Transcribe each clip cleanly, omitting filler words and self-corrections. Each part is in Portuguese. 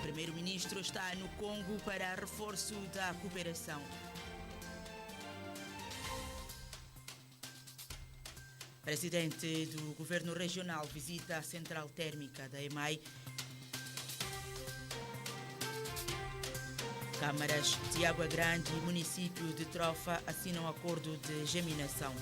O primeiro-ministro está no Congo para reforço da cooperação. Presidente do Governo Regional visita a central térmica da EMAI. Câmaras de Água Grande e município de Trofa assinam acordo de geminação.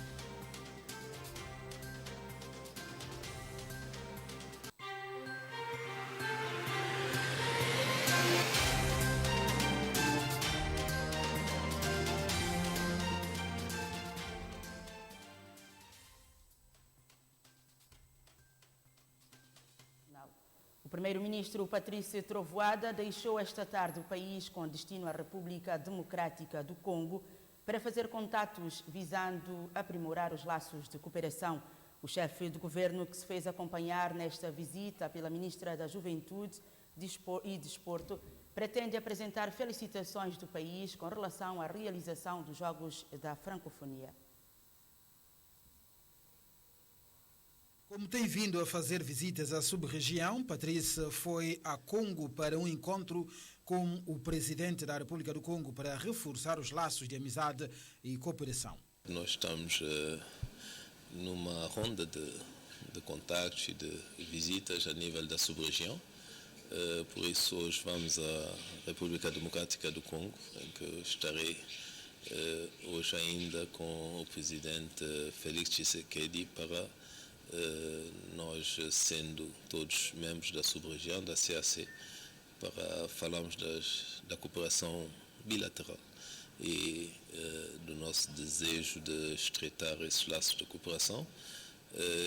O primeiro-ministro Patrice Trovoada deixou esta tarde o país com destino à República Democrática do Congo para fazer contatos visando aprimorar os laços de cooperação. O chefe de governo, que se fez acompanhar nesta visita pela ministra da Juventude e Desporto, pretende apresentar felicitações do país com relação à realização dos Jogos da Francofonia. Como tem vindo a fazer visitas à sub-região, Patrice foi a Congo para um encontro com o presidente da República do Congo para reforçar os laços de amizade e cooperação. Nós estamos numa ronda de contactos e de visitas a nível da sub-região. Por isso, hoje vamos à República Democrática do Congo, em que eu estarei hoje ainda com o presidente Félix Tshisekedi para nós, sendo todos membros da sub-região, da CAC, para falarmos da cooperação bilateral e do nosso desejo de estreitar esses laços de cooperação.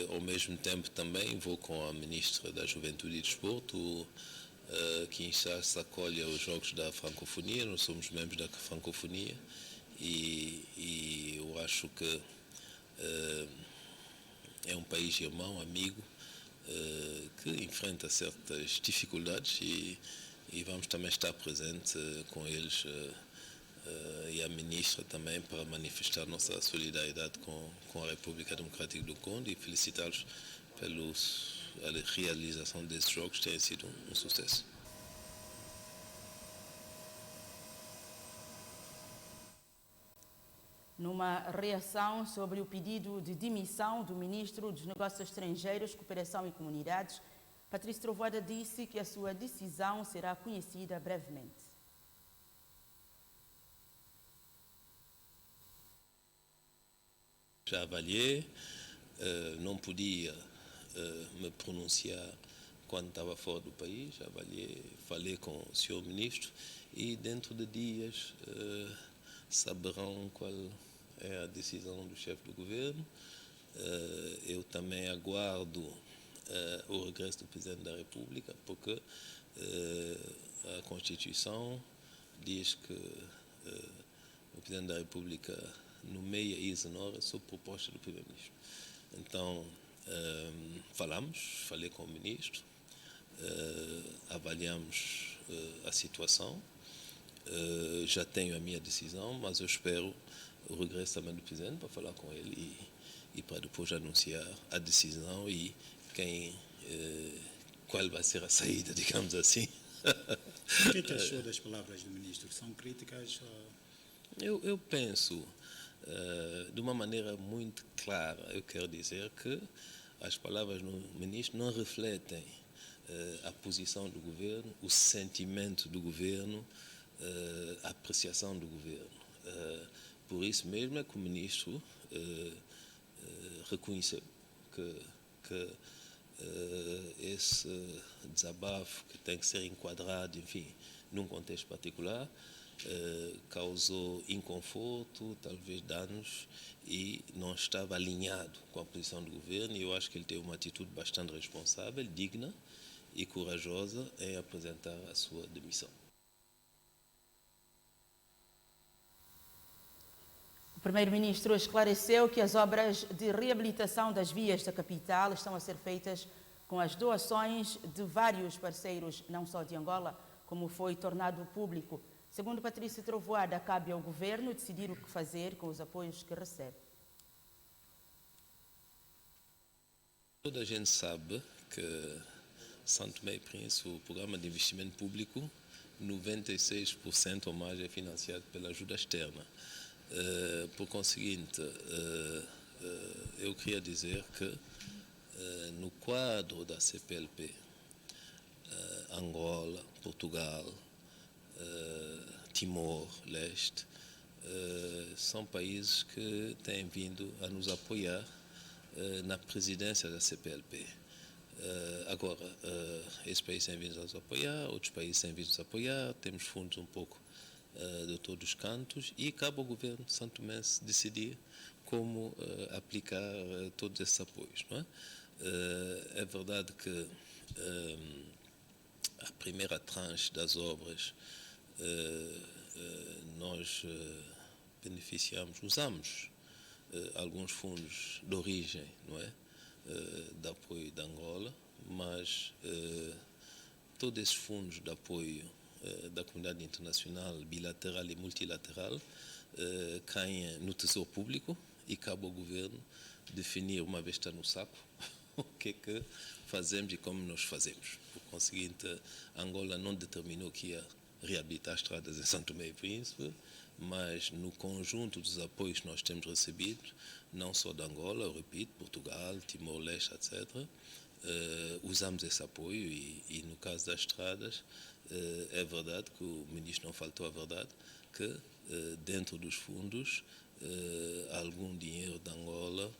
Ao mesmo tempo também vou com a ministra da Juventude e Desporto, que Kinshasa acolhe os Jogos da Francofonia. Nós somos membros da Francofonia e eu acho que é um país irmão, amigo, que enfrenta certas dificuldades e vamos também estar presente com eles e a ministra também para manifestar nossa solidariedade com a República Democrática do Congo e felicitá-los pela realização desses jogos, que tem sido um sucesso. Numa reação sobre o pedido de demissão do ministro dos Negócios Estrangeiros, Cooperação e Comunidades, Patrice Trovoada disse que a sua decisão será conhecida brevemente. Já avaliei, não podia me pronunciar quando estava fora do país, já avaliei, falei com o senhor ministro e dentro de dias saberão qual é a decisão do chefe do governo. Eu também aguardo o regresso do Presidente da República, porque a Constituição diz que o Presidente da República nomeia e exonera sob proposta do Primeiro-Ministro. Então, falei com o Ministro, avaliamos a situação. Já tenho a minha decisão, mas eu espero o regresso também do Presidente para falar com ele e para depois anunciar a decisão e qual vai ser a saída, digamos assim. O que achou das palavras do Ministro? São críticas? Eu penso, de uma maneira muito clara, eu quero dizer que as palavras do Ministro não refletem a posição do Governo, o sentimento do Governo, a apreciação do governo. Por isso mesmo é que o ministro reconheceu que esse desabafo, que tem que ser enquadrado, enfim, num contexto particular, causou inconforto, talvez danos, e não estava alinhado com a posição do governo, e eu acho que ele teve uma atitude bastante responsável, digna e corajosa em apresentar a sua demissão. O primeiro-ministro esclareceu que as obras de reabilitação das vias da capital estão a ser feitas com as doações de vários parceiros, não só de Angola, como foi tornado público. Segundo Patrice Trovoada, cabe ao governo decidir o que fazer com os apoios que recebe. Toda a gente sabe que São Tomé e Príncipe, o programa de investimento público, 96% ou mais é financiado pela ajuda externa. Por conseguinte, eu queria dizer que no quadro da CPLP, Angola, Portugal, Timor-Leste, são países que têm vindo a nos apoiar na presidência da CPLP. Agora, esses países têm vindo a nos apoiar, outros países têm vindo a nos apoiar, temos fundos um pouco de todos os cantos e cabe ao governo santomense decidir como aplicar todos esses apoios. Não é? É verdade que a primeira tranche das obras nós usamos alguns fundos de origem, não é? De apoio de Angola, mas todos esses fundos de apoio da comunidade internacional, bilateral e multilateral, caem no Tesouro Público e cabe ao governo definir, uma vez está no saco, o que é que fazemos e como nós fazemos. Por conseguinte, Angola não determinou que ia reabilitar as estradas em São Tomé e Príncipe, mas no conjunto dos apoios que nós temos recebido, não só de Angola, eu repito, Portugal, Timor-Leste, etc., usamos esse apoio e no caso das estradas, é verdade que o ministro não faltou a verdade, que dentro dos fundos, algum dinheiro de Angola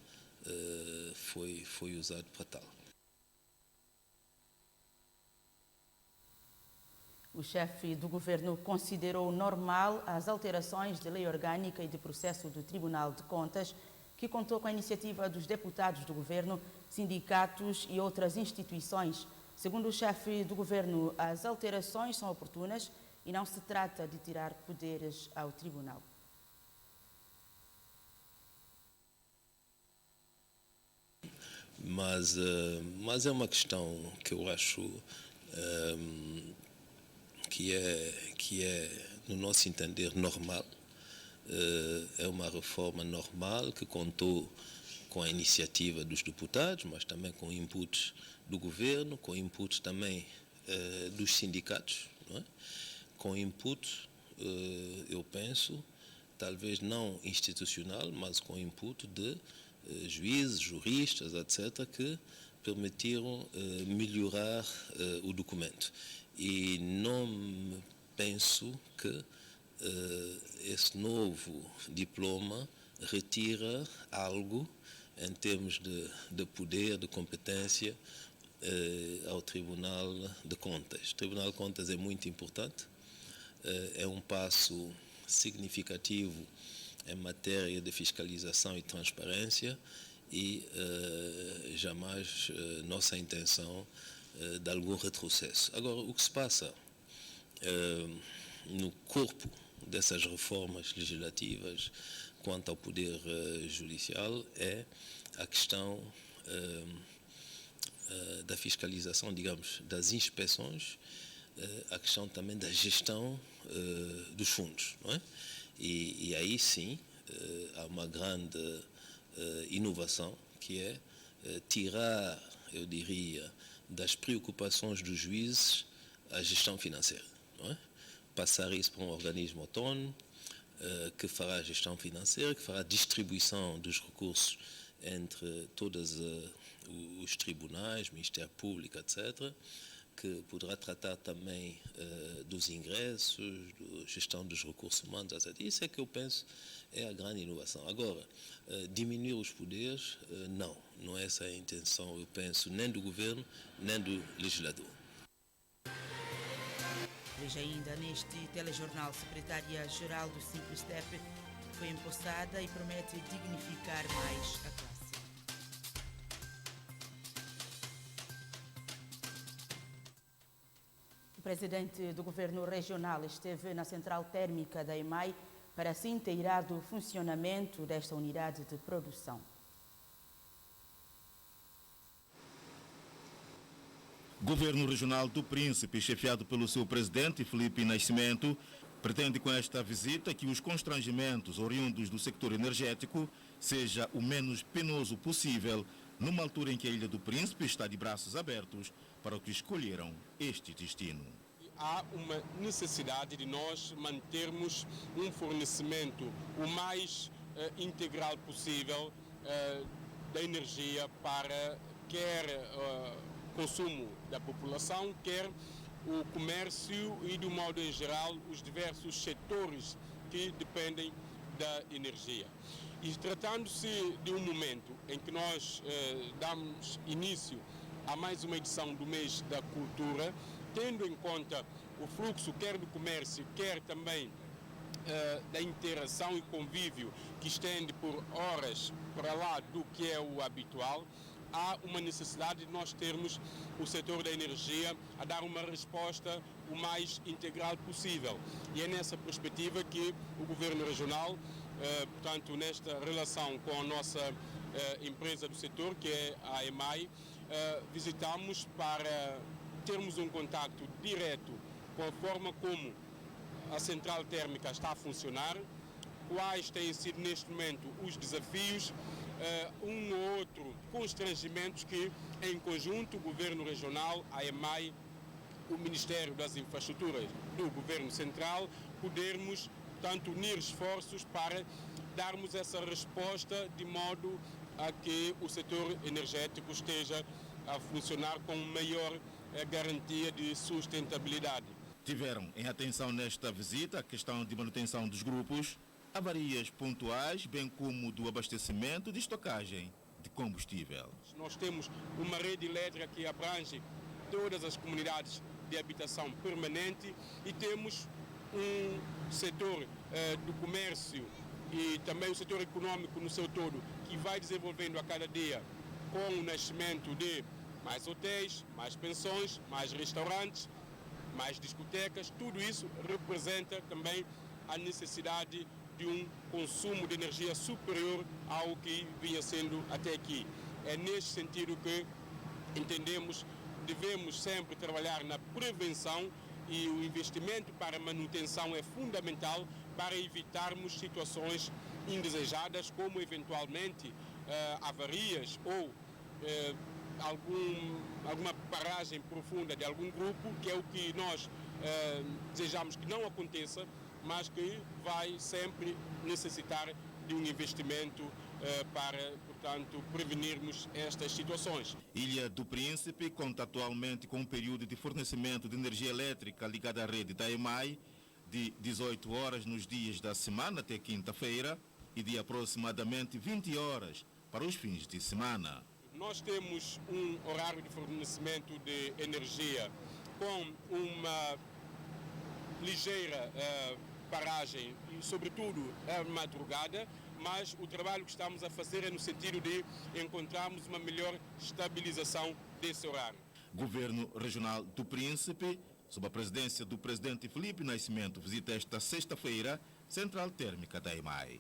foi usado para tal. O chefe do governo considerou normal as alterações de lei orgânica e de processo do Tribunal de Contas, que contou com a iniciativa dos deputados do governo, sindicatos e outras instituições. Segundo o chefe do governo, as alterações são oportunas e não se trata de tirar poderes ao tribunal. Mas é uma questão que eu acho que é, no nosso entender, normal. É uma reforma normal que contou com a iniciativa dos deputados, mas também com inputs do governo, com inputs também dos sindicatos, não é? Com input, eu penso, talvez não institucional, mas com input de juízes, juristas, etc., que permitiram melhorar o documento. E não penso que esse novo diploma retira algo em termos de poder, de competência ao Tribunal de Contas. O Tribunal de Contas é muito importante, é um passo significativo em matéria de fiscalização e transparência e jamais nossa intenção de algum retrocesso. Agora, o que se passa no corpo dessas reformas legislativas quanto ao poder judicial é a questão da fiscalização, digamos, das inspeções, a questão também da gestão dos fundos, não é? E aí sim há uma grande inovação que é tirar, eu diria, das preocupações dos juízes a gestão financeira, não é? Passar isso para um organismo autônomo que fará a gestão financeira, que fará a distribuição dos recursos entre todos os tribunais, Ministério Público, etc., que poderá tratar também dos ingressos, da gestão dos recursos humanos, etc. Isso é que eu penso é a grande inovação. Agora, diminuir os poderes, não é essa a intenção, eu penso, nem do governo, nem do legislador. Veja ainda neste telejornal, secretária-geral do Simplestep foi empossada e promete dignificar mais a classe. O presidente do governo regional esteve na central térmica da EMAI para se inteirar do funcionamento desta unidade de produção. Governo Regional do Príncipe, chefiado pelo seu presidente Filipe Nascimento, pretende com esta visita que os constrangimentos oriundos do sector energético seja o menos penoso possível, numa altura em que a Ilha do Príncipe está de braços abertos para o que escolheram este destino. Há uma necessidade de nós mantermos um fornecimento o mais integral possível da energia para quer consumo da população, quer o comércio e, de um modo em geral, os diversos setores que dependem da energia. E tratando-se de um momento em que nós damos início a mais uma edição do mês da cultura, tendo em conta o fluxo quer do comércio, quer também da interação e convívio que estende por horas para lá do que é o habitual, há uma necessidade de nós termos o setor da energia a dar uma resposta o mais integral possível. E é nessa perspectiva que o Governo Regional, portanto, nesta relação com a nossa empresa do setor, que é a EMAI, visitamos para termos um contacto direto com a forma como a central térmica está a funcionar, quais têm sido neste momento os desafios, um ou outro constrangimentos que, em conjunto, o Governo Regional, a EMAI, o Ministério das Infraestruturas do Governo Central, podermos, portanto, unir esforços para darmos essa resposta de modo a que o setor energético esteja a funcionar com maior garantia de sustentabilidade. Tiveram em atenção nesta visita a questão de manutenção dos grupos, avarias pontuais, bem como do abastecimento de estocagem de combustível. Nós temos uma rede elétrica que abrange todas as comunidades de habitação permanente e temos um setor do comércio e também o setor econômico no seu todo que vai desenvolvendo a cada dia com o nascimento de mais hotéis, mais pensões, mais restaurantes, mais discotecas. Tudo isso representa também a necessidade de um consumo de energia superior ao que vinha sendo até aqui. É neste sentido que entendemos devemos sempre trabalhar na prevenção e o investimento para manutenção é fundamental para evitarmos situações indesejadas, como eventualmente avarias ou alguma paragem profunda de algum grupo, que é o que nós desejamos que não aconteça, mas que vai sempre necessitar de um investimento para, portanto, prevenirmos estas situações. Ilha do Príncipe conta atualmente com um período de fornecimento de energia elétrica ligada à rede da EMAI de 18 horas nos dias da semana até quinta-feira e de aproximadamente 20 horas para os fins de semana. Nós temos um horário de fornecimento de energia com uma ligeira paragem, e sobretudo a madrugada, mas o trabalho que estamos a fazer é no sentido de encontrarmos uma melhor estabilização desse horário. Governo Regional do Príncipe, sob a presidência do presidente Filipe Nascimento, visita esta sexta-feira Central Térmica da EMAI.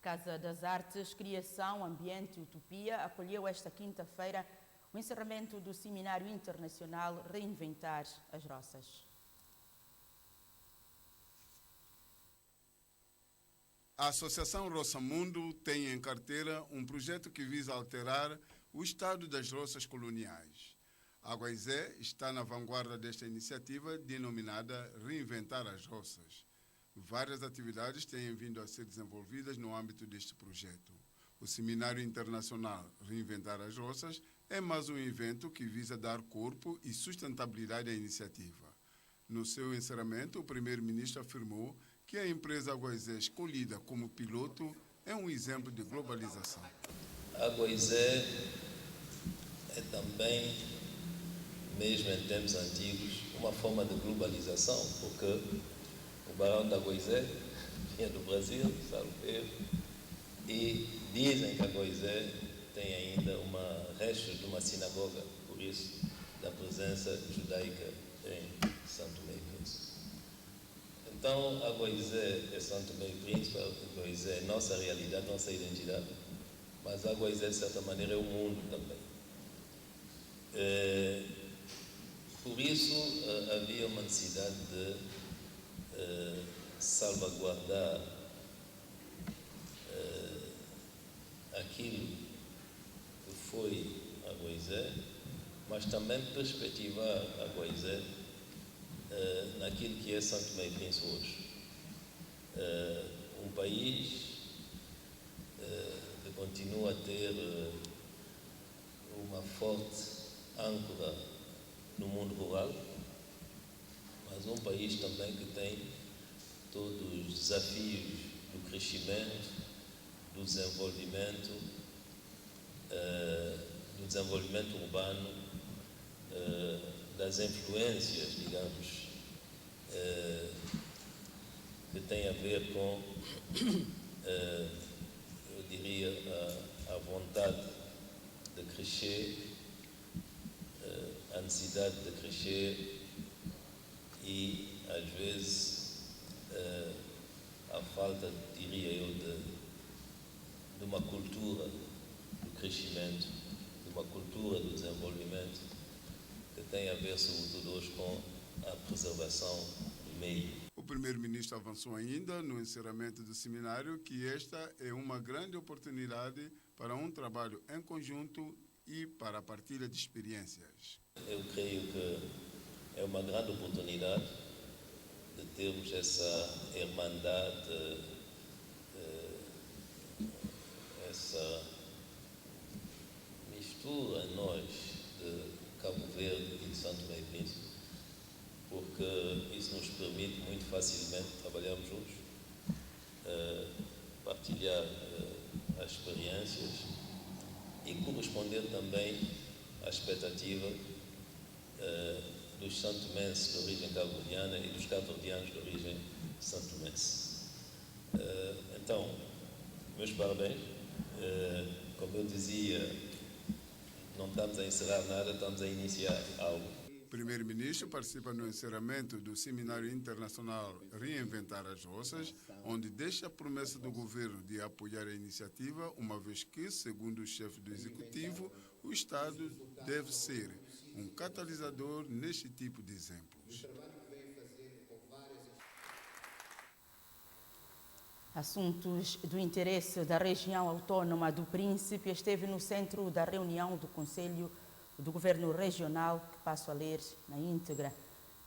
Casa das Artes, Criação, Ambiente e Utopia acolheu esta quinta-feira o encerramento do Seminário Internacional Reinventar as Roças. A Associação Roça Mundo tem em carteira um projeto que visa alterar o estado das roças coloniais. A Guaizé está na vanguarda desta iniciativa denominada Reinventar as Roças. Várias atividades têm vindo a ser desenvolvidas no âmbito deste projeto. O Seminário Internacional Reinventar as Roças é mais um evento que visa dar corpo e sustentabilidade à iniciativa. No seu encerramento, o primeiro-ministro afirmou que a empresa Guaizé, escolhida como piloto, é um exemplo de globalização. A Guaizé é também, mesmo em tempos antigos, uma forma de globalização, porque o Barão da Guaizé vinha do Brasil, salvo erro, e dizem que a Guaizé tem ainda restos de uma sinagoga, por isso, da presença judaica em Santo Tomé e Príncipe. Então, a Guaizé é Santo Tomé e Príncipe, a Guaizé é nossa realidade, nossa identidade, mas a Guaizé, de certa maneira, é o mundo também. Por isso, havia uma necessidade de salvaguardar aquilo que Aguaizé, mas também perspectivar a Aguaizé naquilo que é Santo Tomé e Príncipe hoje. Um país que continua a ter uma forte âncora no mundo rural, mas um país também que tem todos os desafios do crescimento, do desenvolvimento urbano, das influências, digamos, que tem a ver com, eu diria, a vontade de crescer, a necessidade de crescer e, às vezes, a falta, diria eu, de uma cultura do crescimento, de uma cultura do desenvolvimento, que tem a ver, sobretudo hoje, com a preservação do meio. O primeiro-ministro avançou ainda no encerramento do seminário que esta é uma grande oportunidade para um trabalho em conjunto e para a partilha de experiências. Eu creio que é uma grande oportunidade de termos essa irmandade, essa mistura em nós de Cabo Verde e de Santo Tomé e Príncipe, porque isso nos permite muito facilmente trabalharmos juntos, partilhar as experiências e corresponder também à expectativa dos santomenses de origem cabo-verdiana e dos cabo-verdianos de origem santomense. Então, meus parabéns. Como eu dizia, não estamos a encerrar nada, estamos a iniciar algo. O primeiro-ministro participa no encerramento do Seminário Internacional Reinventar as Roças, onde deixa a promessa do governo de apoiar a iniciativa, uma vez que, segundo o chefe do Executivo, o Estado deve ser um catalisador neste tipo de exemplos. Assuntos do interesse da região autónoma do Príncipe esteve no centro da reunião do Conselho do Governo Regional, que passo a ler na íntegra.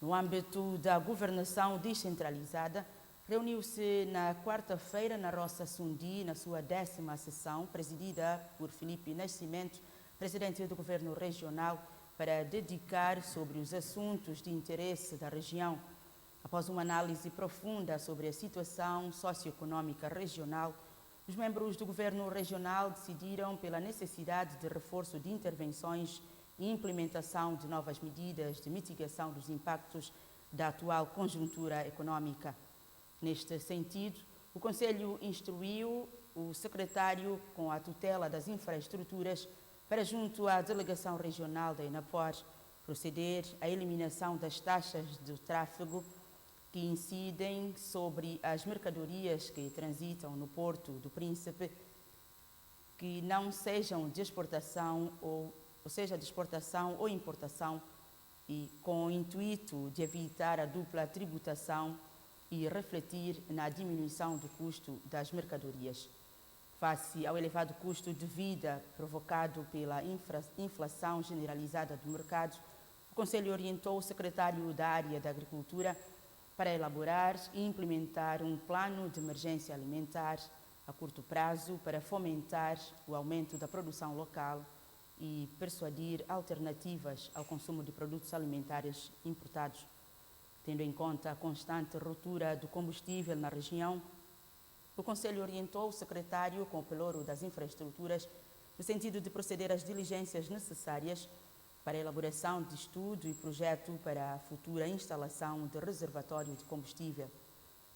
No âmbito da governação descentralizada, reuniu-se na quarta-feira na Roça Sundi, na sua 10ª sessão, presidida por Filipe Nascimento, presidente do Governo Regional, para dedicar sobre os assuntos de interesse da região. Após uma análise profunda sobre a situação socioeconômica regional, os membros do Governo Regional decidiram pela necessidade de reforço de intervenções e implementação de novas medidas de mitigação dos impactos da atual conjuntura econômica. Neste sentido, o Conselho instruiu o secretário com a tutela das infraestruturas para, junto à Delegação Regional da ENAPOR, proceder à eliminação das taxas de tráfego que incidem sobre as mercadorias que transitam no Porto do Príncipe, que não sejam de exportação ou seja de exportação ou importação, e com o intuito de evitar a dupla tributação e refletir na diminuição do custo das mercadorias. Face ao elevado custo de vida provocado pela inflação generalizada do mercado, o Conselho orientou o secretário da área da Agricultura para elaborar e implementar um plano de emergência alimentar a curto prazo para fomentar o aumento da produção local e persuadir alternativas ao consumo de produtos alimentares importados. Tendo em conta a constante ruptura do combustível na região, o Conselho orientou o secretário com o pelouro das infraestruturas no sentido de proceder às diligências necessárias para a elaboração de estudo e projeto para a futura instalação de reservatório de combustível.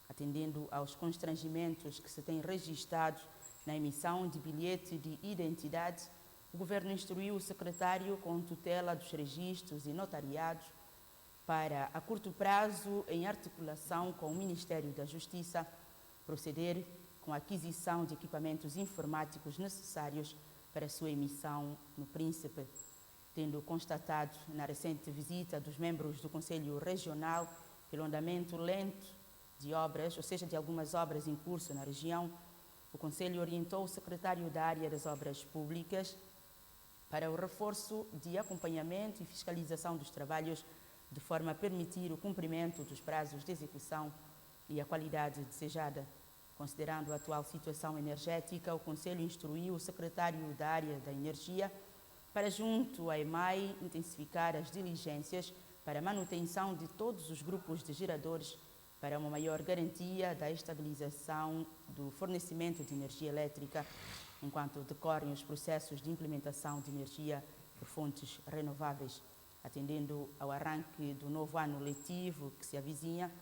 Atendendo aos constrangimentos que se têm registrado na emissão de bilhete de identidade, o Governo instruiu o secretário com tutela dos registros e notariados para, a curto prazo, em articulação com o Ministério da Justiça, proceder com a aquisição de equipamentos informáticos necessários para a sua emissão no Príncipe. Tendo constatado na recente visita dos membros do Conselho Regional pelo andamento lento de obras, ou seja, de algumas obras em curso na região, o Conselho orientou o secretário da área das Obras Públicas para o reforço de acompanhamento e fiscalização dos trabalhos, de forma a permitir o cumprimento dos prazos de execução e a qualidade desejada. Considerando a atual situação energética, o Conselho instruiu o secretário da área da energia para, junto à EMAI, intensificar as diligências para a manutenção de todos os grupos de geradores para uma maior garantia da estabilização do fornecimento de energia elétrica, enquanto decorrem os processos de implementação de energia por fontes renováveis. Atendendo ao arranque do novo ano letivo que se avizinha,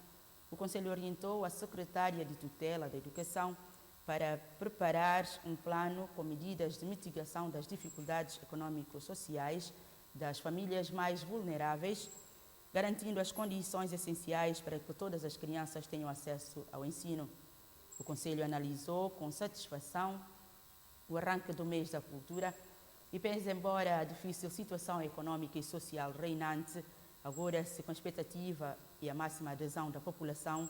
o Conselho orientou a secretária de tutela da Educação para preparar um plano com medidas de mitigação das dificuldades econômico-sociais das famílias mais vulneráveis, garantindo as condições essenciais para que todas as crianças tenham acesso ao ensino. O Conselho analisou com satisfação o arranque do mês da cultura e, pese embora a difícil situação econômica e social reinante, agora-se com expectativa e a máxima adesão da população,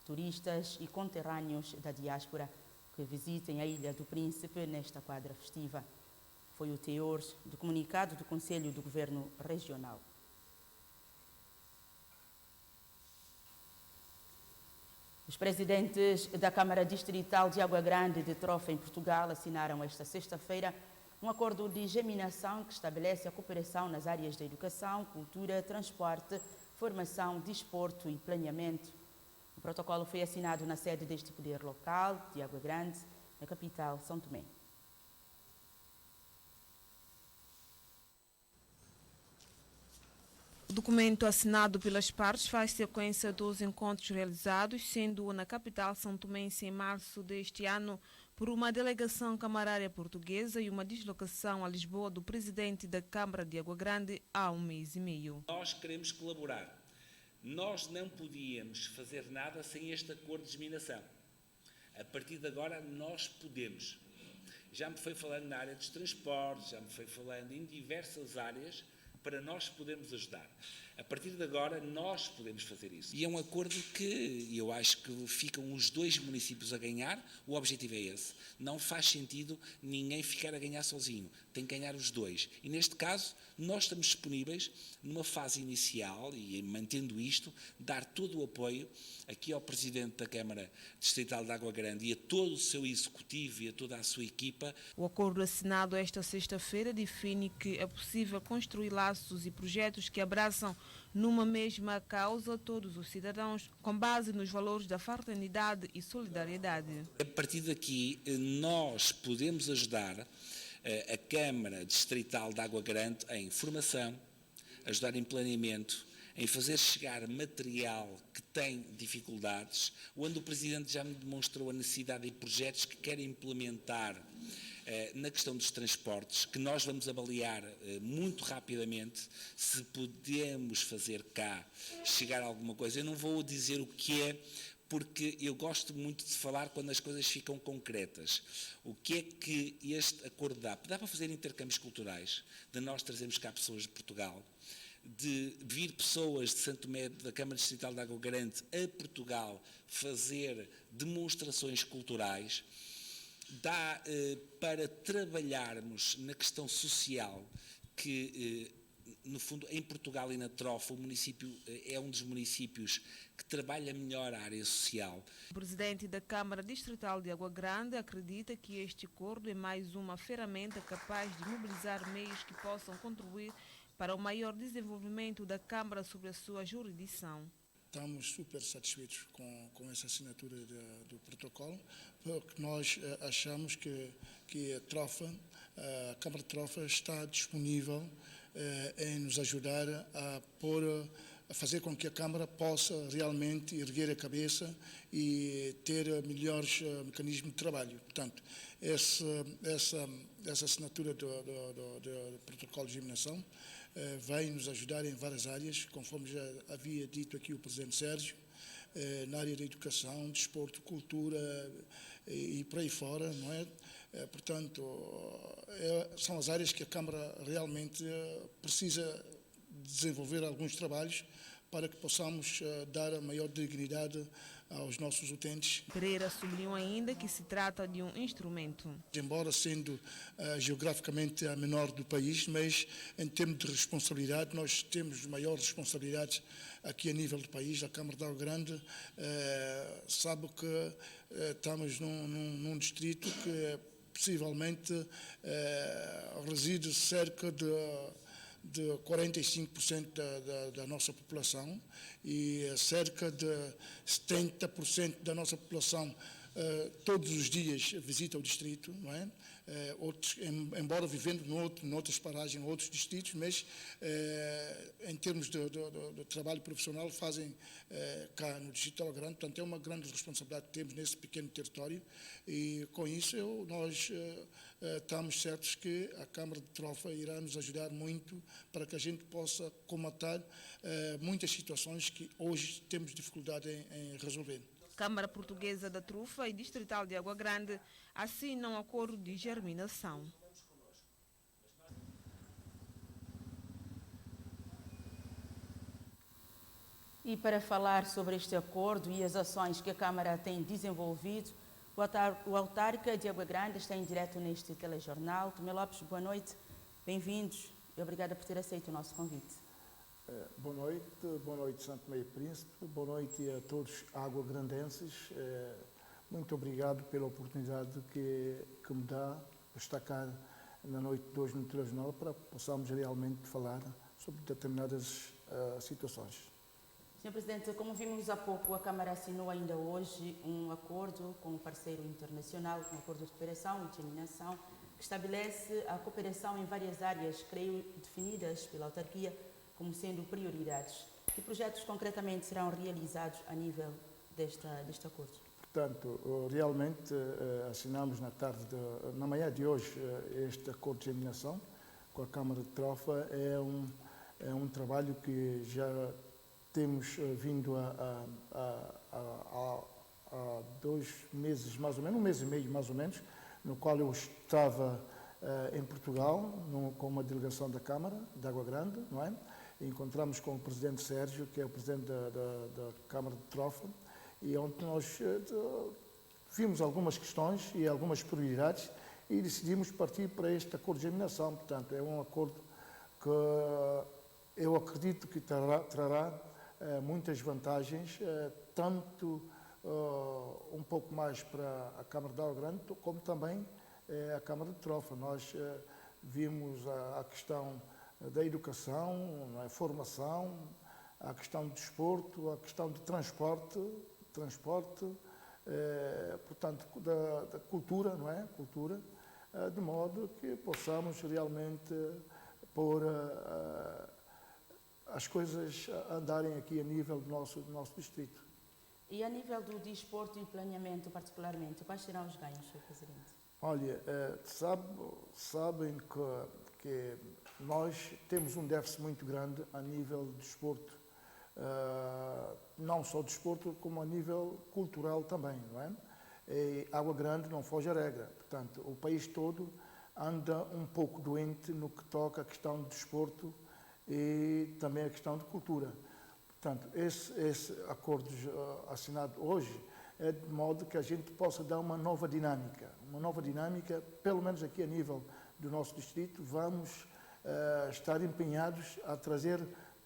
turistas e conterrâneos da diáspora que visitem a Ilha do Príncipe nesta quadra festiva. Foi o teor do comunicado do Conselho do Governo Regional. Os presidentes da Câmara Distrital de Água Grande de Trofa, em Portugal, assinaram esta sexta-feira um acordo de geminação que estabelece a cooperação nas áreas da educação, cultura, transporte, formação, desporto e planeamento. O protocolo foi assinado na sede deste poder local de Água Grande, na capital, São Tomé. O documento assinado pelas partes faz sequência dos encontros realizados, sendo na capital São Tomense em março deste ano, por uma delegação camarária portuguesa e uma deslocação a Lisboa do presidente da Câmara de Água Grande há um mês e meio. Nós queremos colaborar. Nós não podíamos fazer nada sem este acordo de geminação. A partir de agora nós podemos. Já me foi falando na área dos transportes, já me foi falando em diversas áreas para nós podermos ajudar. A partir de agora, nós podemos fazer isso. E é um acordo que eu acho que ficam os dois municípios a ganhar. O objetivo é esse. Não faz sentido ninguém ficar a ganhar sozinho. Tem que ganhar os dois. E neste caso, nós estamos disponíveis, numa fase inicial, e mantendo isto, dar todo o apoio aqui ao Presidente da Câmara Distrital de Água Grande e a todo o seu executivo e a toda a sua equipa. O acordo assinado esta sexta-feira define que é possível construir laços e projetos que abraçam numa mesma causa todos os cidadãos, com base nos valores da fraternidade e solidariedade. A partir daqui, nós podemos ajudar a Câmara Distrital de Água Grande em formação, ajudar em planeamento, em fazer chegar material que tem dificuldades, onde o Presidente já me demonstrou a necessidade de projetos que quer implementar na questão dos transportes, que nós vamos avaliar muito rapidamente se podemos fazer cá chegar a alguma coisa. Eu não vou dizer o que é, porque eu gosto muito de falar quando as coisas ficam concretas. O que é que este acordo dá? Dá para fazer intercâmbios culturais, de nós trazermos cá pessoas de Portugal, de vir pessoas de Santo Tomé, da Câmara Distrital de Água Grande, a Portugal, fazer demonstrações culturais. Dá para trabalharmos na questão social, que no fundo em Portugal e na Trofa o município é um dos municípios que trabalha melhor a área social. O presidente da Câmara Distrital de Água Grande acredita que este acordo é mais uma ferramenta capaz de mobilizar meios que possam contribuir para o maior desenvolvimento da Câmara sobre a sua jurisdição. Estamos super satisfeitos com essa assinatura do protocolo, porque nós achamos que a Câmara de Trofa está disponível em nos ajudar a fazer com que a Câmara possa realmente erguer a cabeça e ter melhores mecanismos de trabalho. Portanto, essa assinatura do protocolo de geminação vai nos ajudar em várias áreas, conforme já havia dito aqui o Presidente Sérgio, na área da educação, desporto, cultura e por aí fora, não é? Portanto, são as áreas que a Câmara realmente precisa desenvolver alguns trabalhos para que possamos dar a maior dignidade aos nossos utentes. Pereira sublinhou ainda que se trata de um instrumento. Embora sendo geograficamente a menor do país, mas em termos de responsabilidade, nós temos maiores responsabilidades aqui a nível do país. A Câmara de Água Grande sabe que estamos num distrito que possivelmente reside cerca de 45% da nossa população e cerca de 70% da nossa população todos os dias visita o distrito, não é? Outros, embora vivendo noutras paragens, outros distritos, mas em termos de trabalho profissional fazem cá no Distrito de Água Grande. Portanto, é uma grande responsabilidade que temos nesse pequeno território e com isso nós estamos certos que a Câmara de Trofa irá nos ajudar muito para que a gente possa comatar muitas situações que hoje temos dificuldade em resolver. Câmara Portuguesa da Trufa e Distrital de Água Grande assinam um acordo de germinação. E para falar sobre este acordo e as ações que a Câmara tem desenvolvido, o autarca de Água Grande está em direto neste telejornal. Tomé Lopes, boa noite, bem-vindos e obrigada por ter aceito o nosso convite. Boa noite Santo Tomé e Príncipe, boa noite a todos água-grandenses. Muito obrigado pela oportunidade que me dá estar cá na noite de hoje no telejornal para possamos realmente falar sobre determinadas situações. Sr. Presidente, como vimos há pouco, a Câmara assinou ainda hoje um acordo com um parceiro internacional, um acordo de cooperação e disseminação, que estabelece a cooperação em várias áreas, creio, definidas pela autarquia como sendo prioridades. Que projetos concretamente serão realizados a nível deste acordo? Portanto, realmente assinamos na manhã de hoje este acordo de germinação com a Câmara de Trofa. É um trabalho que já temos vindo há 2 meses, mais ou menos, 1 mês e meio mais ou menos, no qual eu estava em Portugal com uma delegação da Câmara de Água Grande, não é? Encontramos com o Presidente Sérgio, que é o Presidente da Câmara de Trofa, e onde nós vimos algumas questões e algumas prioridades e decidimos partir para este acordo de germinação. Portanto, é um acordo que eu acredito que trará muitas vantagens, tanto um pouco mais para a Câmara de Água Grande, como também a Câmara de Trofa. Nós vimos a questão da educação, a formação, a questão do desporto, a questão do transporte, portanto, da cultura, não é? Cultura, de modo que possamos realmente pôr as coisas andarem aqui a nível do nosso distrito. E a nível do desporto e planeamento, particularmente, quais serão os ganhos, Sr. Presidente? Olha, sabem que nós temos um déficit muito grande a nível de desporto, não só de desporto, como a nível cultural também, não é? E Água Grande não foge à regra, portanto, o país todo anda um pouco doente no que toca à questão do desporto e também a questão de cultura. Portanto, esse acordo assinado hoje é de modo que a gente possa dar uma nova dinâmica, pelo menos aqui a nível do nosso distrito. Vamos estar empenhados a trazer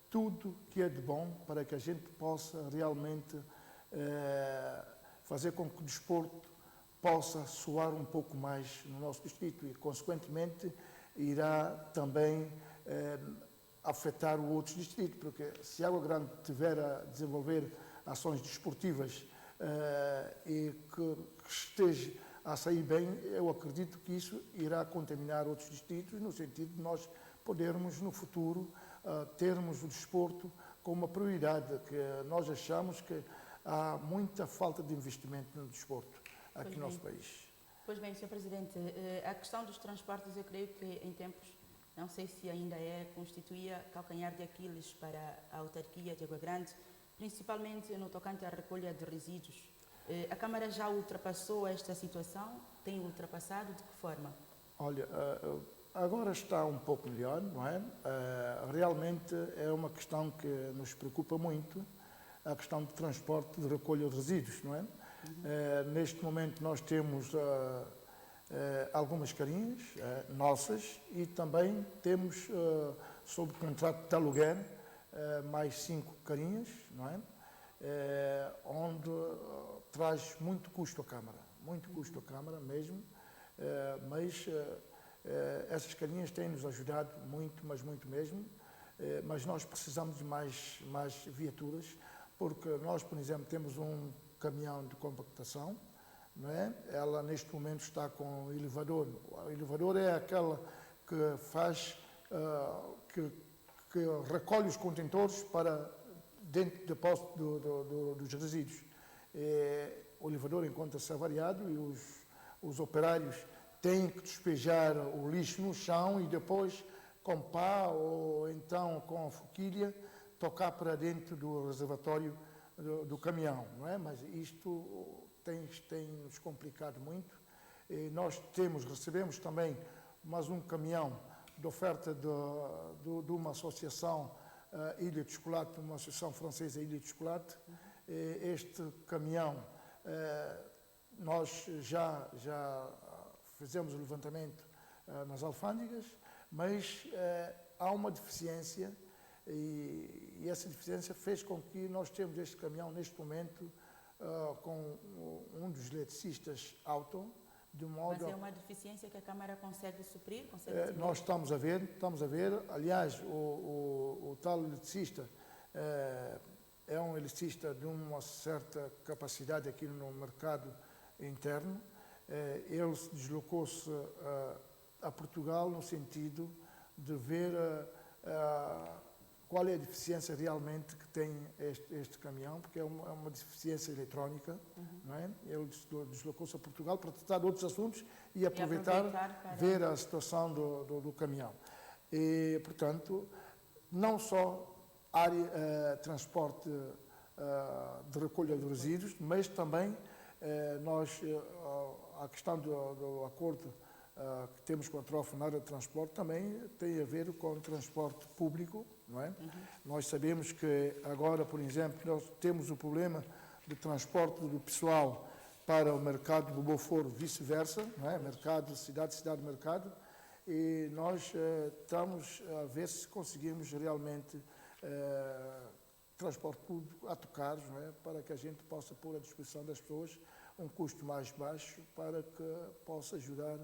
tudo que é de bom para que a gente possa realmente fazer com que o desporto possa soar um pouco mais no nosso distrito e, consequentemente, irá também afetar o outro distrito, porque se Água Grande tiver a desenvolver ações desportivas e que esteja a sair bem, eu acredito que isso irá contaminar outros distritos, no sentido de nós podermos, no futuro, termos o desporto como uma prioridade, que nós achamos que há muita falta de investimento no desporto aqui no nosso país. Pois bem, Sr. Presidente, a questão dos transportes, eu creio que em tempos, não sei se ainda constituía calcanhar de Aquiles para a autarquia de Água Grande, principalmente no tocante à recolha de resíduos. A Câmara já ultrapassou esta situação? Tem ultrapassado? De que forma? Olha, agora está um pouco melhor, não é? Realmente é uma questão que nos preocupa muito. a questão de transporte de recolha de resíduos, não é? Neste momento nós temos algumas carinhas nossas e também temos, sob contrato de aluguer, mais 5 carinhas, não é? Onde traz muito custo à Câmara mesmo, mas essas carinhas têm-nos ajudado muito, mas muito mesmo, mas nós precisamos de mais viaturas, porque nós, por exemplo, temos um caminhão de compactação, não é? Ela neste momento está com o elevador. O elevador é aquela que faz, que recolhe os contentores para dentro do depósito dos resíduos. O elevador encontra-se avariado e os operários têm que despejar o lixo no chão e depois, com pá ou então com forquilha, tocar para dentro do reservatório do caminhão, não é? Mas isto tem nos complicado muito. E nós recebemos também mais um caminhão de oferta de uma associação Ilha de Chocolate, uma associação francesa Ilha de Chocolate. Este caminhão, nós já fizemos o levantamento nas alfândegas, mas há uma deficiência e essa deficiência fez com que nós temos este caminhão neste momento com um dos eletricistas auto, de modo... Mas é uma deficiência que a Câmara consegue suprir? Nós estamos a ver, aliás, o tal eletricista é um eletricista de uma certa capacidade aqui no mercado interno. Ele deslocou-se a Portugal no sentido de ver qual é a deficiência realmente que tem este caminhão, porque é uma deficiência eletrónica, não é? Ele deslocou-se a Portugal para tratar de outros assuntos e aproveitar para ver a situação do caminhão. E, portanto, não só transporte de recolha de resíduos, mas também a questão do acordo que temos com a Trofa na área de transporte também tem a ver com o transporte público, não é? Nós sabemos que agora, por exemplo, nós temos o problema de transporte do pessoal para o mercado do Beaufort, vice-versa, não é? Mercado, cidade, mercado, e nós estamos a ver se conseguimos realmente transporte público a tocar, não é? Para que a gente possa pôr à disposição das pessoas um custo mais baixo para que possa ajudar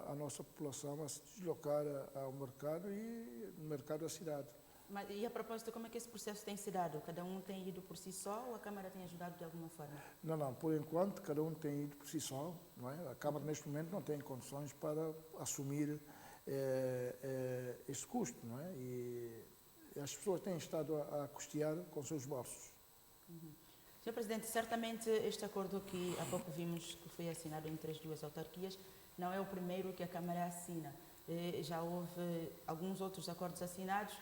a nossa população a se deslocar ao mercado e no mercado da cidade. E a propósito, como é que esse processo tem se dado? Cada um tem ido por si só ou a Câmara tem ajudado de alguma forma? Não, por enquanto cada um tem ido por si só, não é? A Câmara neste momento não tem condições para assumir esse custo, não é? E as pessoas têm estado a custear com seus bolsos. Sr. Presidente, certamente este acordo que há pouco vimos que foi assinado entre as duas autarquias não é o primeiro que a Câmara assina. Já houve alguns outros acordos assinados.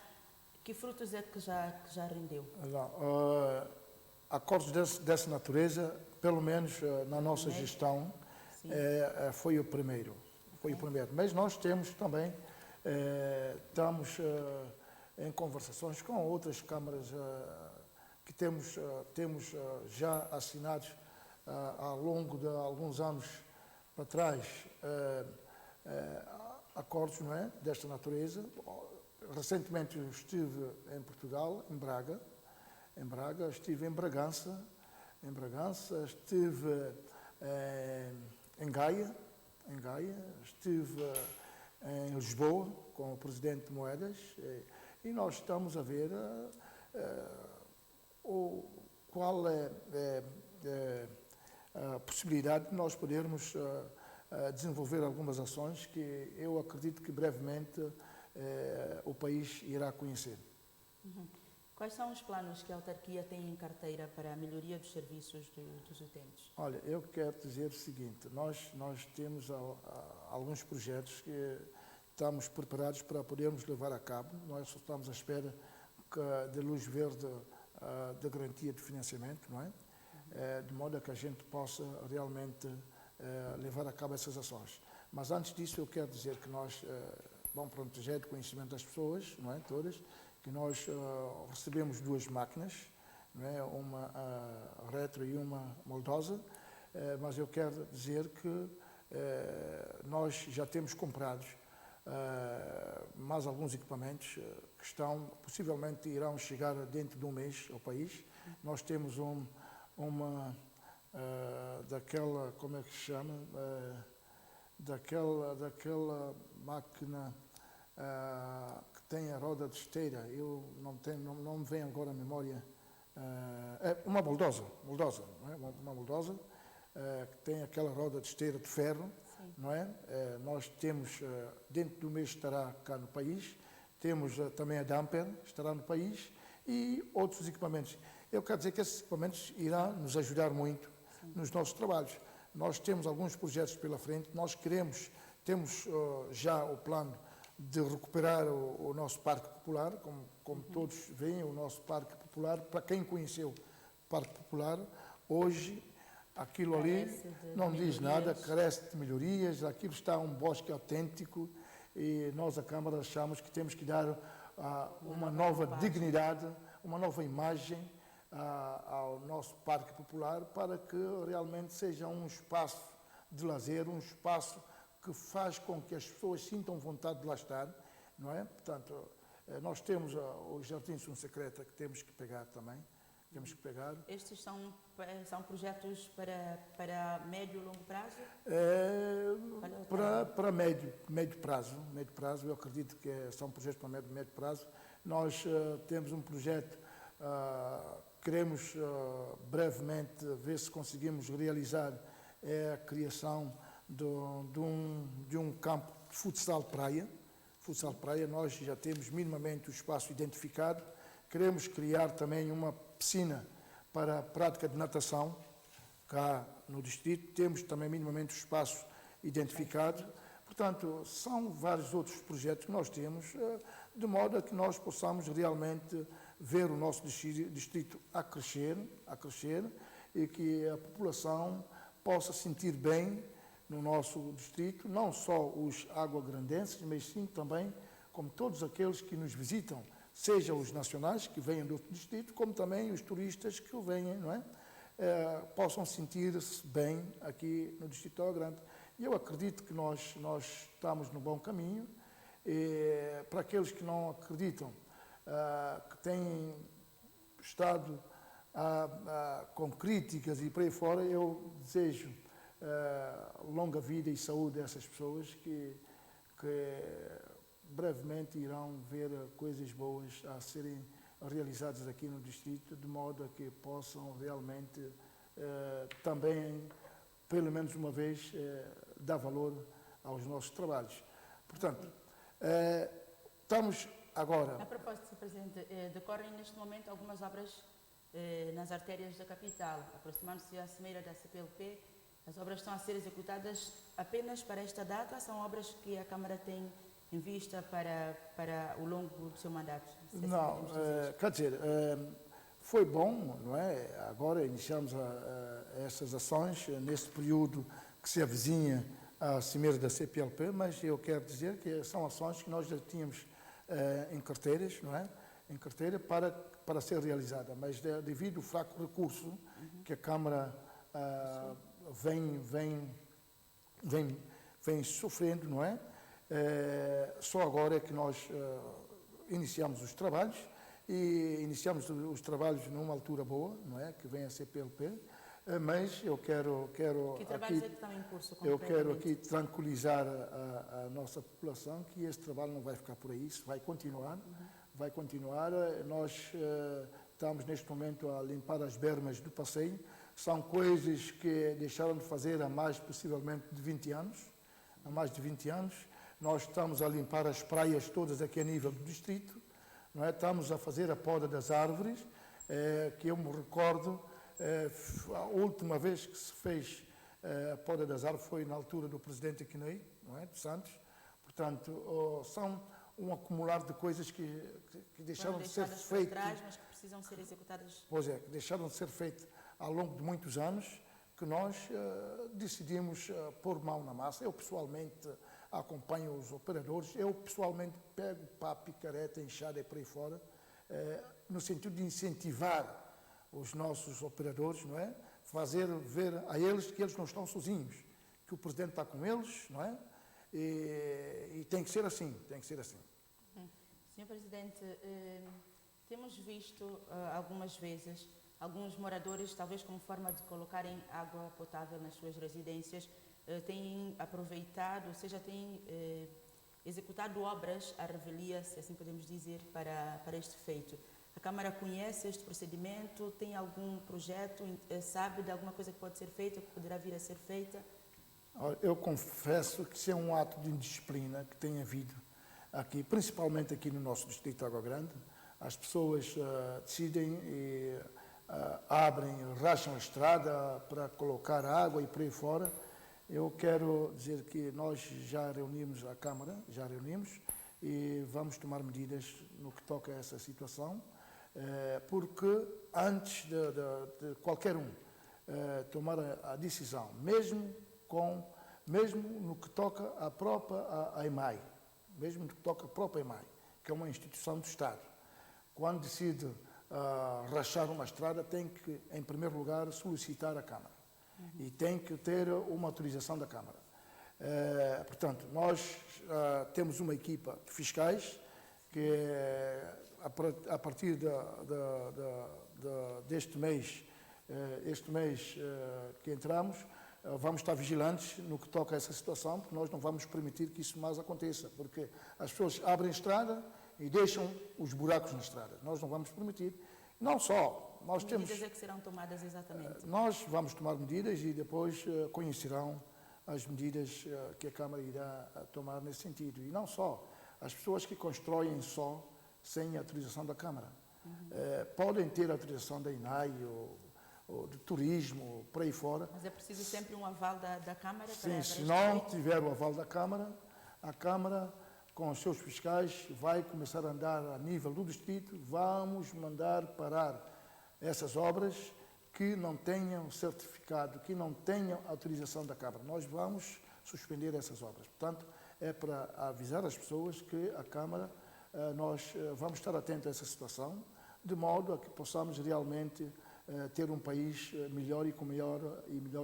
Que frutos é que já rendeu? Acordos dessa natureza, pelo menos na nossa gestão, foi o primeiro. Mas nós temos também, estamos em conversações com outras câmaras que temos já assinados ao longo de alguns anos para trás, acordos, não é, desta natureza. Recentemente eu estive em Portugal, em Braga, estive em Bragança, estive em Gaia, estive em Lisboa com o Presidente Moedas e nós estamos a ver qual é a possibilidade de nós podermos desenvolver algumas ações que eu acredito que brevemente o país irá conhecer. Quais são os planos que a autarquia tem em carteira para a melhoria dos serviços dos utentes? Olha, eu quero dizer o seguinte, nós temos alguns projetos que estamos preparados para podermos levar a cabo. Nós só estamos à espera de luz verde da garantia de financiamento, não é? De modo a que a gente possa realmente levar a cabo essas ações. Mas antes disso eu quero dizer que nós, pronto, já é de conhecimento das pessoas, não é? Todas, que nós recebemos 2 máquinas não é? Uma retro e uma moldosa, mas eu quero dizer que nós já temos comprados mais alguns equipamentos que possivelmente irão chegar dentro de um mês ao país. Nós temos daquela, como é que se chama? Daquela máquina que tem a roda de esteira, eu não me vem agora à memória, uma moldosa, não é? Uma moldosa que tem aquela roda de esteira de ferro, não é? Nós temos, dentro do mês estará cá no país, temos também a Damper, estará no país, e outros equipamentos. Eu quero dizer que esses equipamentos irão nos ajudar muito nos nossos trabalhos. Nós temos alguns projetos pela frente, temos já o plano de recuperar o nosso Parque Popular, como todos veem, o nosso Parque Popular, para quem conheceu o Parque Popular, hoje aquilo ali não diz nada, carece de melhorias, aquilo está um bosque autêntico e nós, a Câmara, achamos que temos que dar uma nova dignidade, uma nova imagem ao nosso Parque Popular para que realmente seja um espaço de lazer, um espaço que faz com que as pessoas sintam vontade de lá estar, não é? Portanto, nós temos os Jardins São Secreta que temos que pegar também, Estes são projetos para médio e longo prazo? Para médio prazo, eu acredito que são projetos para médio prazo. Nós temos um projeto, queremos brevemente ver se conseguimos realizar a criação de um campo de futsal praia. Nós já temos minimamente o espaço identificado. Queremos criar também uma piscina para a prática de natação cá no distrito. Temos também minimamente o espaço identificado. Portanto, são vários outros projetos que nós temos, de modo a que nós possamos realmente ver o nosso distrito a crescer e que a população possa sentir bem no nosso distrito, não só os aguagrandenses, mas sim também como todos aqueles que nos visitam, seja os nacionais que venham do outro distrito, como também os turistas que venham, não é? Possam sentir-se bem aqui no Distrito Água Grande. E eu acredito que nós estamos no bom caminho. E, para aqueles que não acreditam, que têm estado com críticas e por aí fora, eu desejo longa vida e saúde a essas pessoas que brevemente irão ver coisas boas a serem realizadas aqui no distrito, de modo a que possam realmente também, pelo menos uma vez, dar valor aos nossos trabalhos. Portanto, estamos agora... A propósito, Sr. Presidente, decorrem neste momento algumas obras nas artérias da capital. Aproximando-se a cimeira da CPLP, as obras estão a ser executadas apenas para esta data? São obras que a Câmara tem em vista para o longo do seu mandato? Não, quer dizer, foi bom, não é? Agora iniciamos essas ações neste período que se avizinha a cimeira da CPLP, mas eu quero dizer que são ações que nós já tínhamos em carteiras, não é? Em carteira para ser realizada, mas devido ao fraco recurso que a Câmara vem sofrendo, não é? Só agora é que nós iniciamos os trabalhos e iniciamos os trabalhos numa altura boa, não é? Que vem a CPLP, mas eu quero que trabalhos é que estão em curso? Eu quero aqui tranquilizar a nossa população que esse trabalho não vai ficar por aí, isso vai continuar. Vai continuar. Nós estamos neste momento a limpar as bermas do passeio. São coisas que deixaram de fazer há mais, possivelmente, de 20 anos. Há mais de 20 anos. Nós estamos a limpar as praias todas aqui a nível do distrito. Não é? Estamos a fazer a poda das árvores, que eu me recordo, a última vez que se fez a poda das árvores foi na altura do presidente Aquinei, não é? Dos Santos. Portanto, são um acumular de coisas que deixaram de ser feitas. Mas que precisam ser executadas. Pois é, que deixaram de ser feitas ao longo de muitos anos, que nós decidimos pôr mão na massa. Eu, pessoalmente, acompanho os operadores, eu, pessoalmente, pego pá, picareta, enxada e por aí fora, no sentido de incentivar os nossos operadores, não é? Fazer ver a eles que eles não estão sozinhos, que o Presidente está com eles, não é? E tem que ser assim, tem que ser assim. Senhor Presidente, temos visto algumas vezes alguns moradores, talvez como forma de colocarem água potável nas suas residências, têm aproveitado, ou seja, têm executado obras à revelia, se assim podemos dizer, para este feito. A Câmara conhece este procedimento? Tem algum projeto? Sabe de alguma coisa que pode ser feita, que poderá vir a ser feita? Eu confesso que isso é um ato de indisciplina que tem havido aqui, principalmente aqui no nosso distrito de Água Grande. As pessoas decidem e abrem, racham a estrada para colocar água e por aí fora. Eu quero dizer que nós já reunimos a Câmara, e vamos tomar medidas no que toca a essa situação, porque antes de qualquer um tomar a decisão, mesmo no que toca à própria EMAI, que é uma instituição do Estado, quando decide rachar uma estrada, tem que, em primeiro lugar, solicitar a Câmara. E tem que ter uma autorização da Câmara. Portanto, nós temos uma equipa de fiscais que, a partir deste mês, que entramos, vamos estar vigilantes no que toca a essa situação, porque nós não vamos permitir que isso mais aconteça, porque as pessoas abrem a estrada e deixam os buracos na estrada. Nós não vamos permitir. Não só, nós temos... Que medidas é que serão tomadas exatamente? Nós vamos tomar medidas e depois conhecerão as medidas que a Câmara irá tomar nesse sentido. E não só, as pessoas que constroem só sem autorização da Câmara. Podem ter autorização da INAI ou de turismo, por aí fora. Mas é preciso sempre um aval da Câmara? Sim, se não tiver o aval da Câmara, a Câmara, com os seus fiscais, vai começar a andar a nível do distrito, vamos mandar parar essas obras que não tenham certificado, que não tenham autorização da Câmara. Nós vamos suspender essas obras. Portanto, é para avisar as pessoas que a Câmara, nós vamos estar atentos a essa situação, de modo a que possamos realmente ter um país melhor e com melhor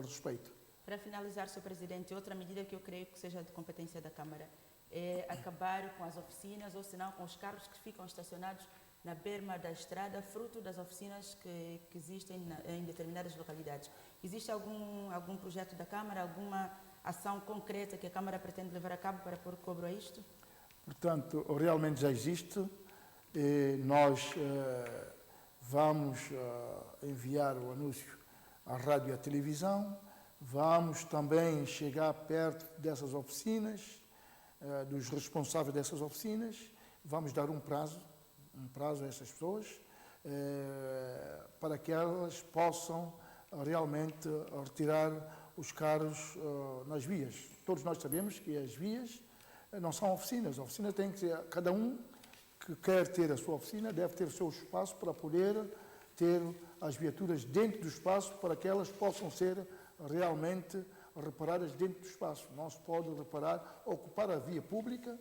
respeito. Para finalizar, Sr. Presidente, outra medida que eu creio que seja de competência da Câmara é acabar com as oficinas, ou senão com os carros que ficam estacionados na berma da estrada, fruto das oficinas que existem em determinadas localidades. Existe algum projeto da Câmara, alguma ação concreta que a Câmara pretende levar a cabo para pôr cobro a isto? Portanto, realmente já existe. Nós vamos enviar o anúncio à rádio e à televisão, vamos também chegar perto dessas oficinas, dos responsáveis dessas oficinas, vamos dar um prazo a essas pessoas, para que elas possam realmente retirar os carros nas vias. Todos nós sabemos que as vias não são oficinas. A oficina tem que ser, cada um que quer ter a sua oficina deve ter o seu espaço para poder ter as viaturas dentro do espaço, para que elas possam ser realmente reparadas dentro do espaço. Não se pode ocupar a via pública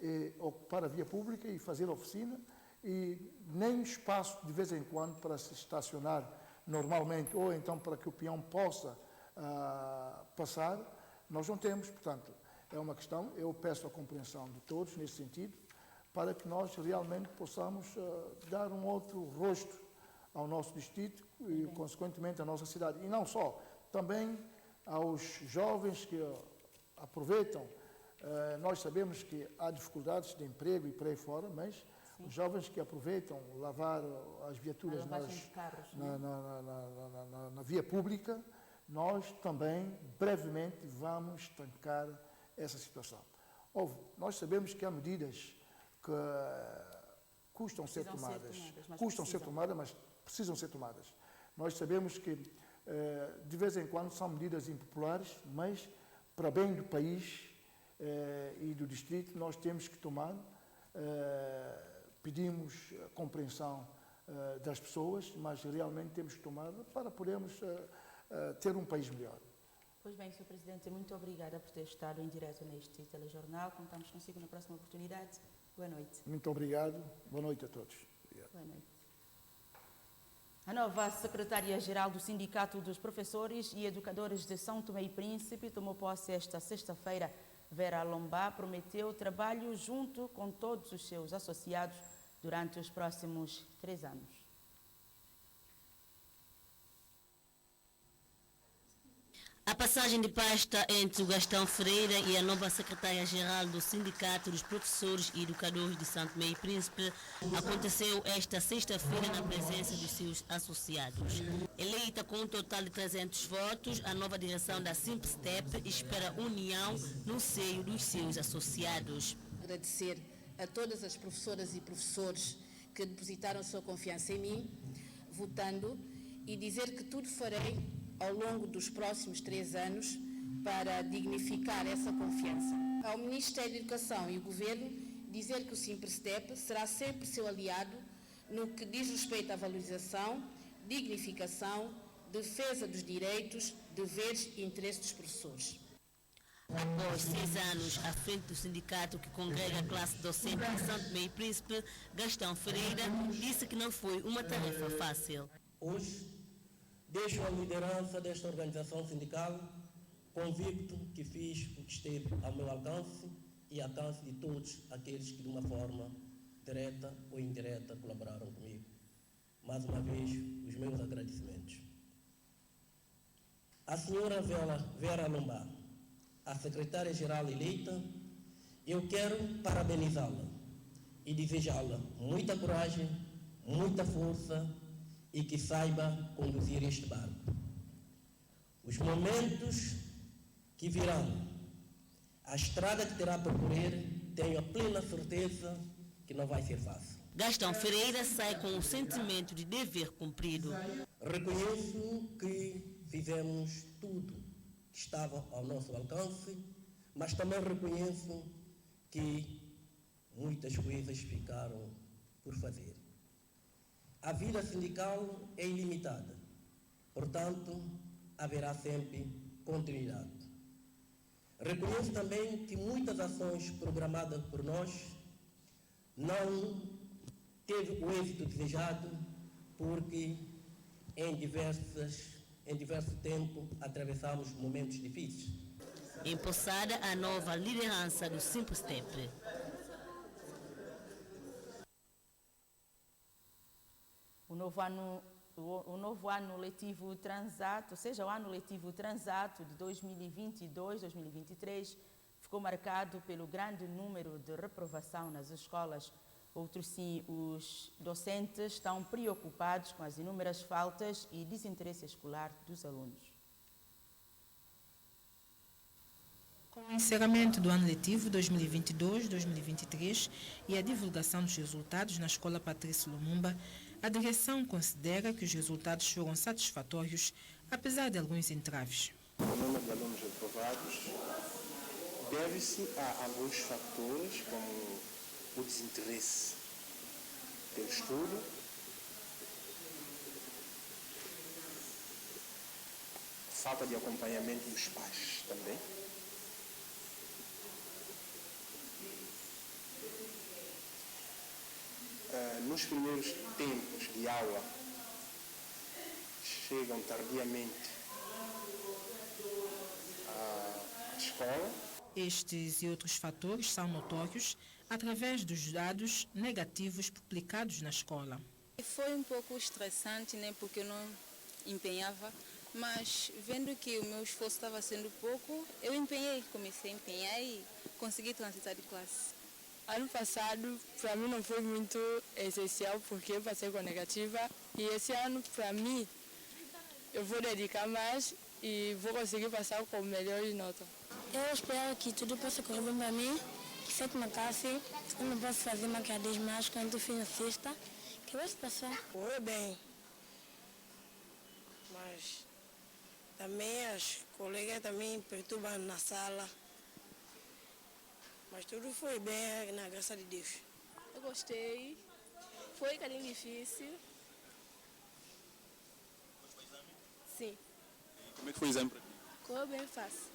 e fazer oficina, e nem espaço de vez em quando para se estacionar normalmente, ou então para que o peão possa passar, nós não temos. Portanto, é uma questão, eu peço a compreensão de todos nesse sentido, para que nós realmente possamos dar um outro rosto ao nosso distrito e, consequentemente, à nossa cidade. E não só, também aos jovens que aproveitam. Nós sabemos que há dificuldades de emprego e por aí fora, mas sim, os jovens que aproveitam lavar as viaturas na via pública, nós também brevemente vamos estancar essa situação. Nós sabemos que há medidas que custam ser tomadas, mas precisam ser tomadas. Nós sabemos que de vez em quando são medidas impopulares, mas para bem do país e do distrito nós temos que tomar. Pedimos a compreensão das pessoas, mas realmente temos que tomar para podermos ter um país melhor. Pois bem, Sr. Presidente, muito obrigada por ter estado em direto neste telejornal. Contamos consigo na próxima oportunidade. Boa noite. Muito obrigado. Boa noite a todos. Obrigado. Boa noite. A nova secretária-geral do Sindicato dos Professores e Educadores de São Tomé e Príncipe tomou posse esta sexta-feira. Vera Lombá prometeu trabalho junto com todos os seus associados durante os próximos 3 anos. A passagem de pasta entre o Gastão Ferreira e a nova secretária-geral do Sindicato dos Professores e Educadores de São Tomé e Príncipe aconteceu esta sexta-feira na presença dos seus associados. Eleita com um total de 300 votos, a nova direção da Simpstep espera união no seio dos seus associados. Agradecer a todas as professoras e professores que depositaram sua confiança em mim, votando, e dizer que tudo farei ao longo dos próximos 3 anos para dignificar essa confiança. Ao Ministério da Educação e ao Governo, dizer que o Simprestep será sempre seu aliado no que diz respeito à valorização, dignificação, defesa dos direitos, deveres e interesses dos professores. Após 6 anos à frente do sindicato que congrega a classe docente de São Tomé e Príncipe, Gastão Ferreira disse que não foi uma tarefa fácil. Hoje, deixo a liderança desta organização sindical, convicto que fiz o que esteve ao meu alcance e alcance de todos aqueles que de uma forma direta ou indireta colaboraram comigo. Mais uma vez, os meus agradecimentos. A senhora Vera Lombá, a secretária-geral eleita, eu quero parabenizá-la e desejá-la muita coragem, muita força e que saiba conduzir este barco. Os momentos que virão, a estrada que terá a percorrer, tenho a plena certeza que não vai ser fácil. Gastão Ferreira sai com o sentimento de dever cumprido. Reconheço que fizemos tudo que estava ao nosso alcance, mas também reconheço que muitas coisas ficaram por fazer. A vida sindical é ilimitada, portanto, haverá sempre continuidade. Reconheço também que muitas ações programadas por nós não teve o êxito desejado, porque em diverso tempo atravessamos momentos difíceis. Empossada a nova liderança do Simpstep. O novo ano letivo transato, ou seja, o ano letivo transato de 2022-2023, ficou marcado pelo grande número de reprovação nas escolas. Outros sim, os docentes estão preocupados com as inúmeras faltas e desinteresse escolar dos alunos. Com o encerramento do ano letivo 2022-2023 e a divulgação dos resultados na Escola Patrício Lumumba, a direção considera que os resultados foram satisfatórios, apesar de alguns entraves. O número de alunos reprovados deve-se a alguns fatores, como o desinteresse pelo estudo, falta de acompanhamento dos pais também. Nos primeiros tempos de aula, chegam tardiamente à escola. Estes e outros fatores são notórios através dos dados negativos publicados na escola. Foi um pouco estressante, né, porque eu não empenhava, mas vendo que o meu esforço estava sendo pouco, eu comecei a empenhar e consegui transitar de classe. Ano passado, para mim, não foi muito essencial, porque eu passei com negativa. E esse ano, para mim, eu vou dedicar mais e vou conseguir passar com melhores notas. Eu espero que tudo possa correr bem para mim, que sétima classe, eu não posso fazer maquiadismo mais quando eu fiz na sexta, que vai se passar. Correu bem, mas também as colegas também perturbam na sala. Mas tudo foi bem, na graça de Deus. Eu gostei. Foi um bocadinho difícil. Sim. Como é que foi o exame? Correu bem fácil.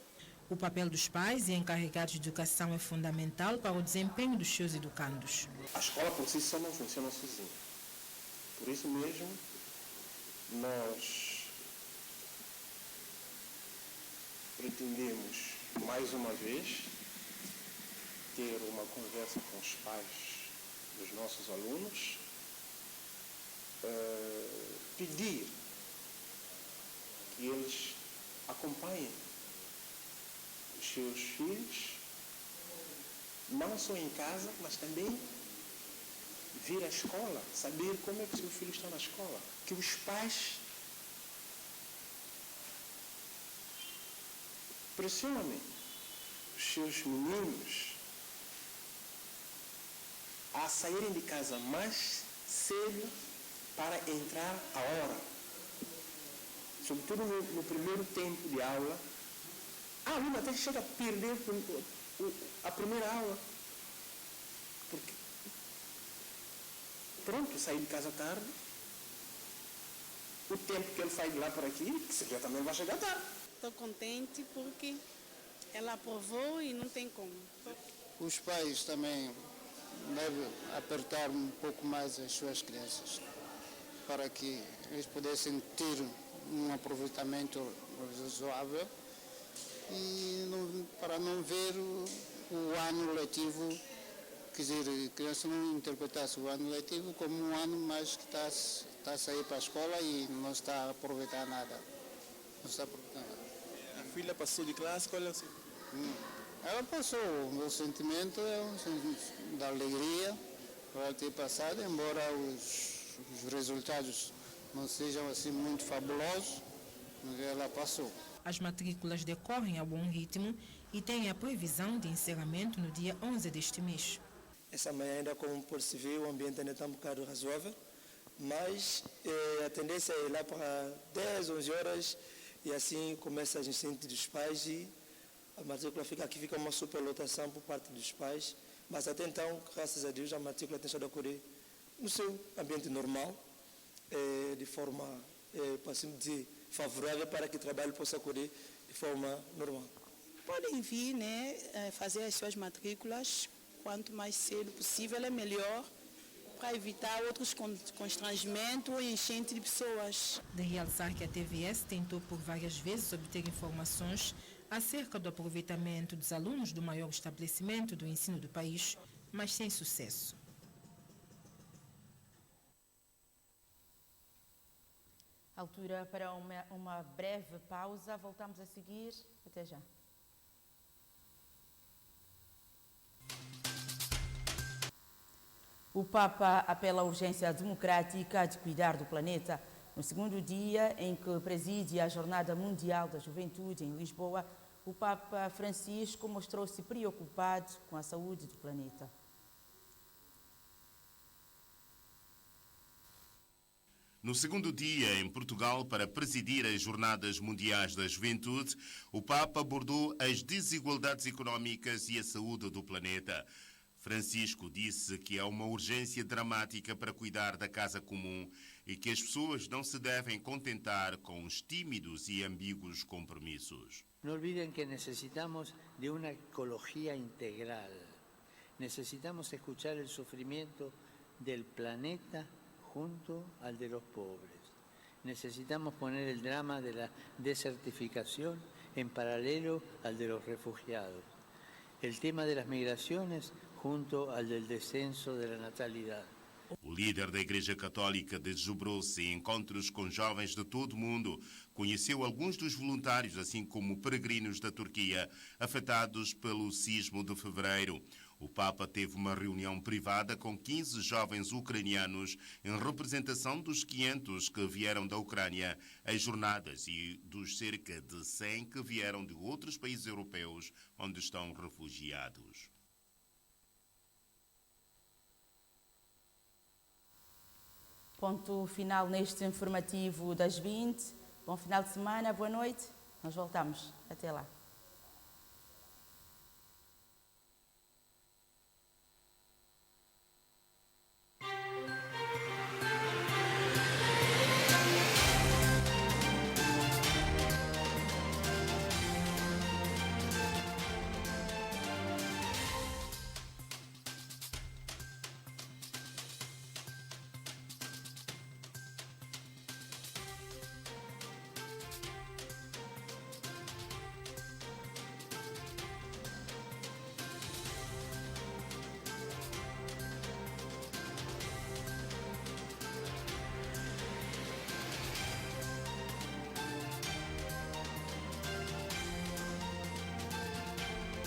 O papel dos pais e encarregados de educação é fundamental para o desempenho dos seus educandos. A escola por si só não funciona sozinha. Por isso mesmo, nós pretendemos, mais uma vez, ter uma conversa com os pais dos nossos alunos, pedir que eles acompanhem os seus filhos, não só em casa, mas também vir à escola, saber como é que o seu filho está na escola. Que os pais pressionem os seus meninos a saírem de casa mais cedo para entrar a hora. Sobretudo no primeiro tempo de aula. A aluna até chega a perder a primeira aula. Porque, pronto, sair de casa tarde, o tempo que ele sai de lá para aqui, que já também vai chegar tarde. Estou contente porque ela aprovou e não tem como. Os pais também devem apertar um pouco mais as suas crianças para que eles pudessem ter um aproveitamento razoável e para não ver o ano letivo, quer dizer, a criança não interpretasse o ano letivo como um ano mais que está a sair para a escola e não está a aproveitar nada. Não está aproveitando nada. A filha passou de classe, qual é o seu? Ela passou, o meu sentimento é um sentimento de alegria por ela ter passado, embora os resultados não sejam assim muito fabulosos, mas ela passou. As matrículas decorrem a bom ritmo e têm a previsão de encerramento no dia 11 deste mês. Essa manhã ainda, como pode se ver, o ambiente ainda está um bocado razoável, mas a tendência é ir lá para 10, 11 horas e assim começa as incêndios dos pais e a matrícula fica uma superlotação por parte dos pais, mas até então, graças a Deus, a matrícula tem estado a ocorrer no seu ambiente normal, de forma, para assim dizer, favorável para que o trabalho possa ocorrer de forma normal. Podem vir, fazer as suas matrículas, quanto mais cedo possível é melhor, para evitar outros constrangimentos ou enchente de pessoas. De realçar que a TVS tentou por várias vezes obter informações acerca do aproveitamento dos alunos do maior estabelecimento do ensino do país, mas sem sucesso. Altura para uma breve pausa. Voltamos a seguir. Até já. O Papa apela à urgência democrática de cuidar do planeta. No segundo dia em que preside a Jornada Mundial da Juventude em Lisboa, o Papa Francisco mostrou-se preocupado com a saúde do planeta. No segundo dia em Portugal para presidir as Jornadas Mundiais da Juventude, o Papa abordou as desigualdades económicas e a saúde do planeta. Francisco disse que há uma urgência dramática para cuidar da casa comum e que as pessoas não se devem contentar com os tímidos e ambíguos compromissos. No olviden que necesitamos de una ecología integral. Necesitamos escuchar el sufrimiento del planeta junto al de los pobres. Necesitamos poner el drama de la desertificación en paralelo al de los refugiados. El tema de las migraciones junto al del descenso de la natalidad. O líder da Igreja Católica desdobrou-se em encontros com jovens de todo o mundo. Conheceu alguns dos voluntários, assim como peregrinos da Turquia, afetados pelo sismo de fevereiro. O Papa teve uma reunião privada com 15 jovens ucranianos em representação dos 500 que vieram da Ucrânia às jornadas e dos cerca de 100 que vieram de outros países europeus onde estão refugiados. Ponto final neste informativo das 20. Bom final de semana, boa noite. Nós voltamos. Até lá.